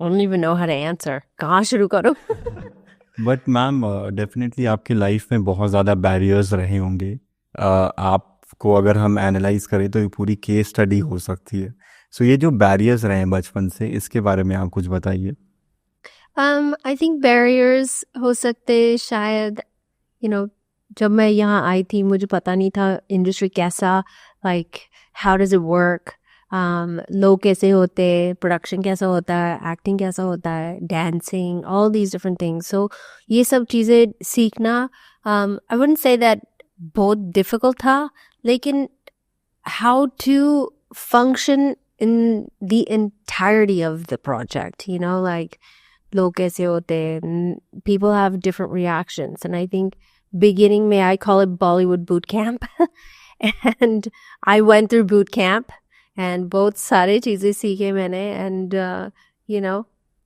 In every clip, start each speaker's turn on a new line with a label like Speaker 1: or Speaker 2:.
Speaker 1: I don't even know how to answer. कहाँ शुरू करूँ?
Speaker 2: बट मैम डेफिनेटली आपकी लाइफ में बहुत ज़्यादा बैरियर्स रहे होंगे। आपको अगर हम एनालाइज करें तो ये पूरी केस स्टडी हो सकती है। सो ये जो बैरियर्स रहे हैं बचपन से, इसके बारे में आप कुछ बताइए।
Speaker 1: I think barriers हो सकते शायद, जब मैं यहाँ आई थी मुझे पता नहीं था इंडस्ट्री कैसा, like how does it work, लोग कैसे होते, प्रोडक्शन कैसा होता है, एक्टिंग कैसा होता है, dancing, all these different things. So ये सब चीज़ें सीखना, I wouldn't say that बहुत difficult था, लेकिन how to function in the entirety of the project, like लोग कैसे होते हैं, people have different reactions, and I think beginning में I call it Bollywood boot camp and I went through boot camp and बहुत सारे चीज़ें सीखे मैंने, and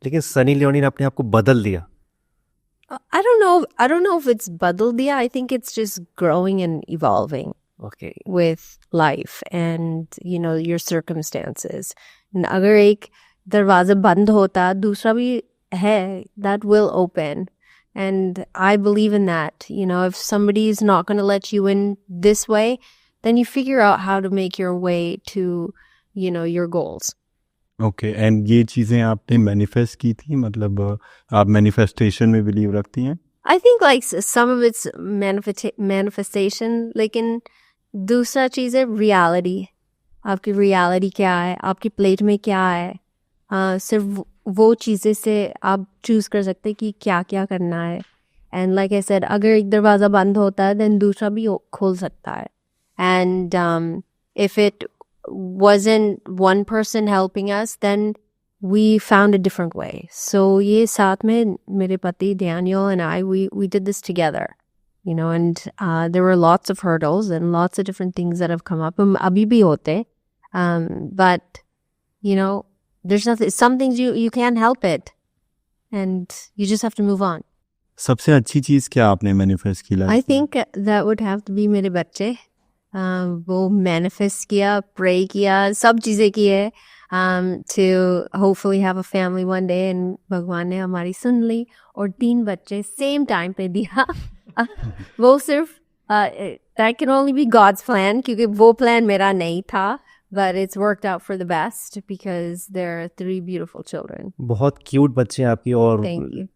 Speaker 3: लेकिन सनी लियोनी ने अपने आप को बदल दिया।
Speaker 1: I don't know if it's बदल दिया. I think it's just growing and evolving
Speaker 3: okay
Speaker 1: with life and your circumstances. And अगर एक दरवाजा बंद होता दूसरा भी है, that will open, and I believe in that. If somebody is not going to let you in this way, then you figure out how to make your way to your goals.
Speaker 2: Okay, and ये चीज़ें आपने manifest की थी, मतलब आप manifestation में believe रखती हैं?
Speaker 1: I think like some of it's manifestation, लेकिन दूसरा चीज़ है reality. आपकी reality क्या है, आपकी प्लेट में क्या है, सिर्फ वो चीज़ें से आप चूज़ कर सकते हैं कि क्या क्या करना है. And like I said, अगर एक दरवाज़ा बंद होता है then दूसरा भी खोल सकता है. And if it wasn't one person helping us, then we found a different way. So ये साथ में मेरे पति Daniel and I, we did this together, and there were lots of hurdles and lots of different things that have come up. अभी भी होते, but there's nothing. Some things you can't help it, and you just have to move on.
Speaker 2: सबसे अच्छी चीज़ क्या आपने manifest की?
Speaker 1: I think that would have to be मेरे बच्चे. वो manifest किया, pray किया, सब चीज़ें की है, to hopefully have a family one day, and भगवान ने हमारी सुन ली और 3 बच्चे same time पे दिया. वो सिर्फ that can only be God's plan, क्योंकि वो plan मेरा नहीं था, but it's worked out for the best because there are 3 beautiful children.
Speaker 3: बहुत क्यूट बच्चे हैं आपकी, और
Speaker 1: Thank you.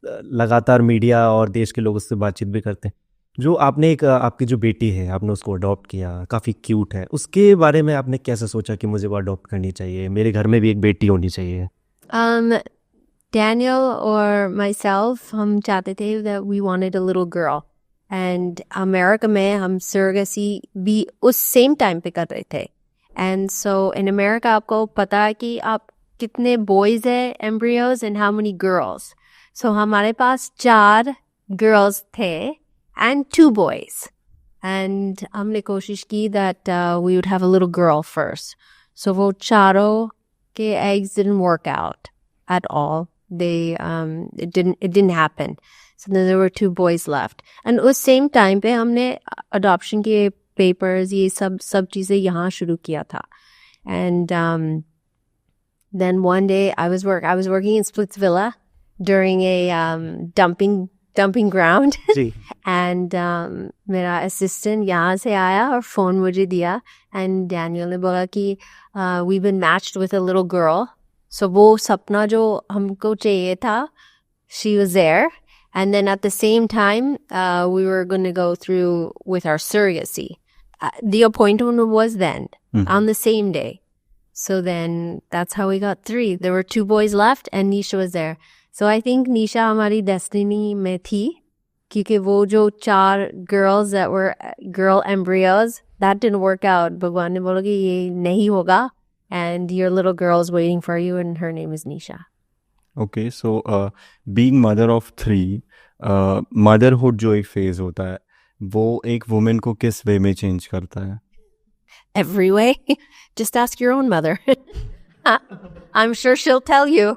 Speaker 3: लगातार मीडिया और देश के लोग उससे बातचीत भी करते हैं। जो आपने एक आपकी जो बेटी है, आपने उसको अडॉप्ट किया, काफ़ी क्यूट है, उसके बारे में आपने कैसे सोचा कि मुझे वो अडॉप्ट करनी चाहिए, मेरे घर में भी एक बेटी होनी चाहिए?
Speaker 1: Daniel or myself, हम चाहते थे that we wanted a little girl, and America में हम surrogacy भी उस same time पे कर रहे थे. And so in America आपको पता है कि आप कितने boys हैं embryos and how many girls. So हमारे पास 4 girls थे and 2 boys. And हमने कोशिश की that we would have a little girl first. So वो चारों के eggs didn't work out at all. They it didn't happen. So then there were 2 boys left. And उस same time पे हमने adoption के papers ये सब चीज़ें यहाँ शुरू किया था. And then one day I was working in Splitsvilla during a dumping ground.
Speaker 3: Ji
Speaker 1: And मेरा assistant यहाँ से आया और phone मुझे दिया, and Daniel ने बोला कि we've been matched with a little girl. So वो सपना जो हमको चाहिए था, she was there. And then at the same time, we were going to go through with our surrogacy. The appointment was then, on the same day. So then that's how we got 3. There were 2 boys left and Nisha was there. So I think Nisha हमारी destiny में थी, क्योंकि वो जो 4 girls that were girl embryos, that didn't work out. भगवान ने बोला कि ये नहीं होगा, and your little girl is waiting for you, and her name is Nisha.
Speaker 2: Okay, so being mother of 3, motherhood जो एक फेज होता है, वो एक वुमेन को किस वे में चेंज करता है?
Speaker 1: Every way. Just ask your own mother. I'm sure she'll tell you.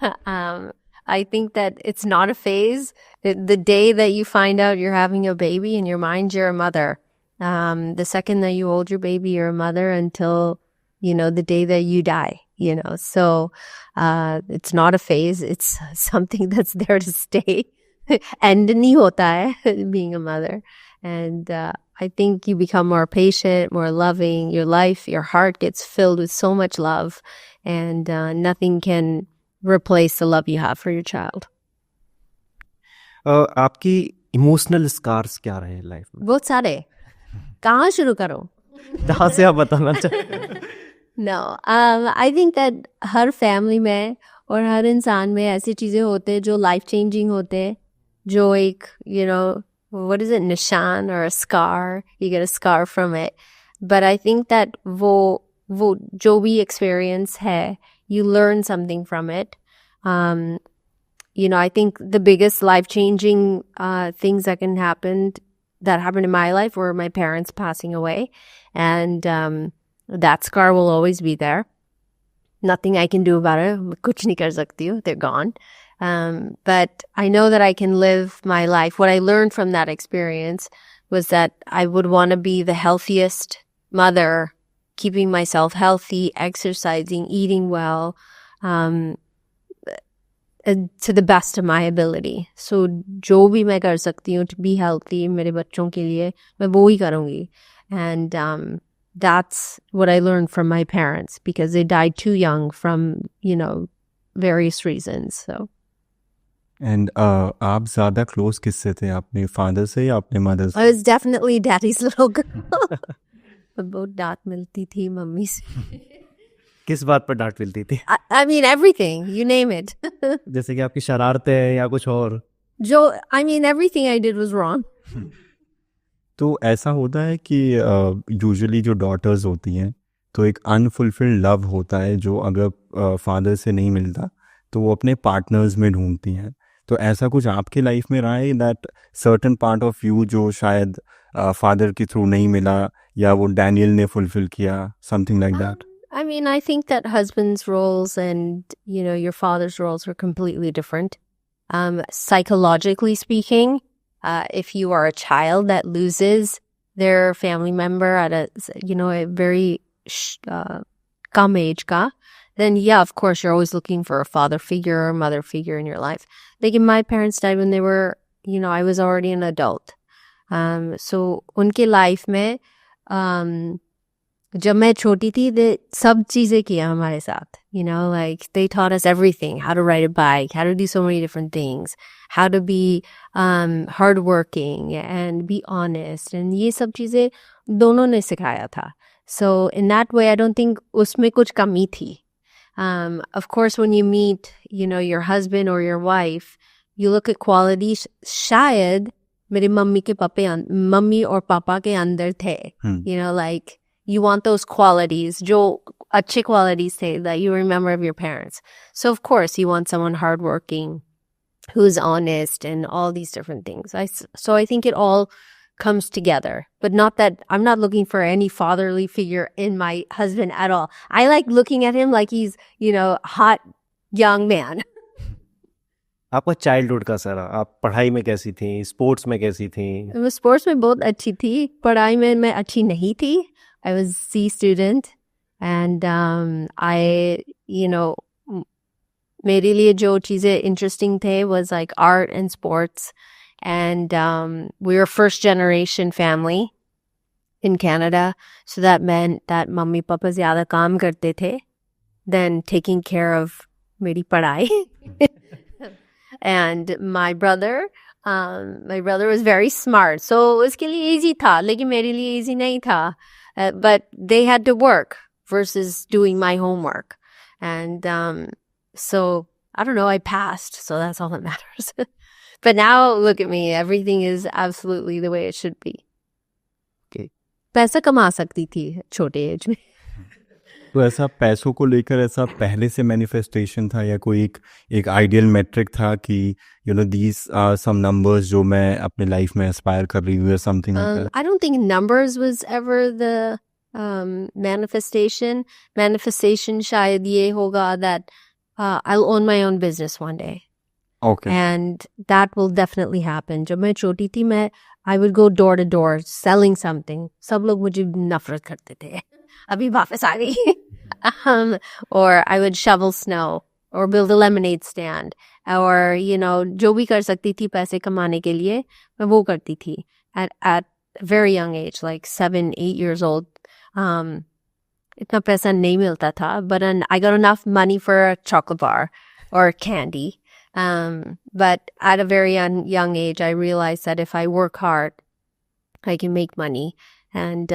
Speaker 1: I think that it's not a phase. The day that you find out you're having a baby, in your mind, you're a mother. The second that you hold your baby, you're a mother until, the day that you die. you know. So it's not a phase, it's something that's there to stay. End nahi hota hai being a mother. And I think you become more patient, more loving. Your life, your heart gets filled with so much love, and nothing can replace the love you have for your child.
Speaker 3: आपकी emotional scars क्या रहे life में?
Speaker 1: बहुत सारे. कहाँ शुरू करूँ?
Speaker 3: जहाँ से आप बताना चाहें.
Speaker 1: No, I think that her family में और हर इंसान में ऐसी चीज़ें होते हैं जो लाइफ चेंजिंग होते हैं, जो एक, you know, what is it, निशान or a scar, you get a scar from it. But I think that वो जो भी experience है, you learn something from it. You know, I think the biggest life-changing things that happened in my life were my parents passing away. And that scar will always be there. Nothing I can do about it. Kuch nahi kar sakti hu. They're gone. But I know that I can live my life. What I learned from that experience was that I would want to be the healthiest mother, keeping myself healthy, exercising, eating well, to the best of my ability. So जो भी मैं कर सकती हूँ to be healthy मेरे बच्चों के लिए, मैं वो ही करूँगी. And that's what I learned from my parents, because they died too young from, you know, various reasons. So.
Speaker 2: And आप ज़्यादा क्लोज किससे थे, अपने फादर से या अपने मदर से?
Speaker 1: I was definitely daddy's little girl. बहुत डांट मिलती थी मम्मी से.
Speaker 3: किस बात पर डांट मिलती थी?
Speaker 1: I mean everything, you name it.
Speaker 3: जैसे कि आपकी शरारतें या कुछ और?
Speaker 1: I mean everything I did was wrong.
Speaker 2: तो ऐसा होता है कि यूजुअली जो डॉटर्स होती हैं तो एक अनफुलफिल्ड लव होता है जो अगर फादर से नहीं मिलता तो वो अपने पार्टनर्स में ढूंढती हैं. तो ऐसा कुछ आपके लाइफ में रहा है that certain part of you जो शायद फादर के थ्रू नहीं मिला या वो डैनियल ने फुलफिल किया, something like that?
Speaker 1: I mean, I think that husband's roles and, you know, your father's roles are completely different. Psychologically speaking, if you are a child that loses their family member at a very come age ka, then yeah, of course, you're always looking for a father figure or mother figure in your life. Like my parents died when they were, you know, I was already an adult. So उनके life में, जब मैं छोटी थी, they सब चीजें किया हमारे साथ. You know, like they taught us everything, how to ride a bike, how to do so many different things, how to be hardworking and be honest. And ये सब चीजें दोनों ने सिखाया था. So in that way, I don't think उसमें कुछ कमी थी. Of course, when you meet, you know, your husband or your wife, you look at qualities. शायद मेरे मम्मी और पापा के अंदर थे. You know, like you want those qualities, जो अच्छे qualities थे that you remember of your parents. So of course, you want someone hardworking, who's honest, and all these different things. So I think it all comes together, but not that I'm not looking for any fatherly figure in my husband at all. I like looking at him like he's, you know, hot young man.
Speaker 3: आपका childhood का sir, आप पढ़ाई में कैसी थी, sports में कैसी थी?
Speaker 1: मैं स्पोर्ट्स में बहुत अच्छी थी, पढ़ाई में मैं अच्छी नहीं थी. I was C student, and I, you know, मेरे लिए जो चीजें interesting थे was like art and sports. And we were first generation family in Canada. So that meant that mummy papa zyada kaam karte the than taking care of meri padhai. And my brother was very smart. So uske liye easy tha, lekin mere liye easy nahi tha. But they had to work versus doing my homework. And so I don't know, I passed. So that's all that matters. But now, look at me. Everything is absolutely the way it should be.
Speaker 3: Okay.
Speaker 1: पैसा कमा सकती थी छोटे as में.
Speaker 2: तो ऐसा पैसों को लेकर ऐसा पहले से मैनिफेस्टेशन था या कोई एक आइडियल मैट्रिक था कि you know these are some numbers जो मैं अपने लाइफ में एस्पायर कर रही हूँ या something like that?
Speaker 1: I don't think numbers was ever the manifestation. Manifestation शायद ये होगा that I'll own my own business one day.
Speaker 2: Okay.
Speaker 1: And that will definitely happen. जब मैं छोटी थी, I would go door to door selling something. सब लोग मुझे नफरत करते थे. अभी वापस आ गई. or I would shovel snow or build a lemonade stand or, जो भी कर सकती थी पैसे कमाने के लिए मैं वो करती थी at a very young age, like 7, 8 years old. इतना पैसा नहीं मिलता था, but I got enough money for a chocolate bar or candy. But at a very young age, I realized that if I work hard, I can make money and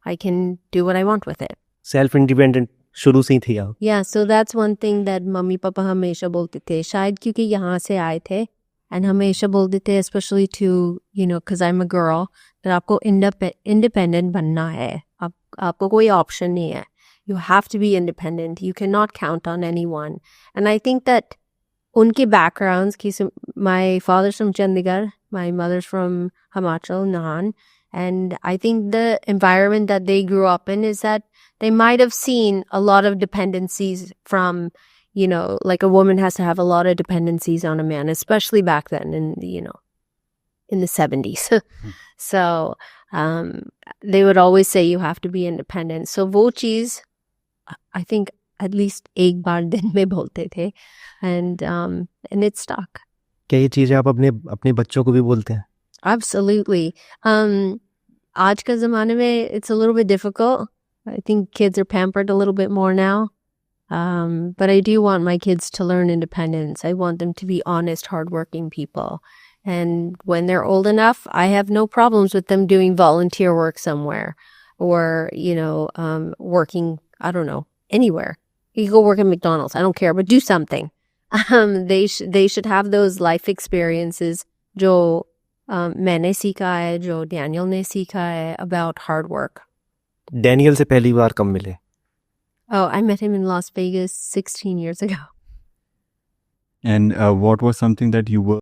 Speaker 1: I can do what I want with it.
Speaker 3: Self independent शुरू से ही थी आप?
Speaker 1: Yeah, so that's one thing that mummy papa हमेशा बोलते थे, शायद क्योंकि यहाँ से आए थे and हमेशा बोलते थे, especially to, because I'm a girl, that आपको independent बनना है. आपको कोई option नहीं है. You have to be independent. You cannot count on anyone. And I think that उनके backgrounds, my father's from Chandigarh, my mother's from Himachal, Nahan, and I think the environment that they grew up in is that they might have seen a lot of dependencies from, like a woman has to have a lot of dependencies on a man, especially back then in the 70s. So they would always say you have to be independent. So वो चीज़, I think at least एक बार दिन में बोलते थे and it stuck.
Speaker 3: क्या ये चीज़ें आप अपने बच्चों को भी बोलते हैं?
Speaker 1: Absolutely. आज के ज़माने में it's a little bit difficult. I think kids are pampered a little bit more now. But I do want my kids to learn independence. I want them to be honest, hardworking people. And when they're old enough, I have no problems with them doing volunteer work somewhere or, working, I don't know, anywhere. You can go work at McDonald's. I don't care, but do something. They should have those life experiences जो मैंने सीखा है, जो Daniel ने सीखा है about hard work.
Speaker 3: Daniel से पहली बार कब मिले?
Speaker 1: Oh, I met him in Las Vegas 16 years ago.
Speaker 2: And what was something that you were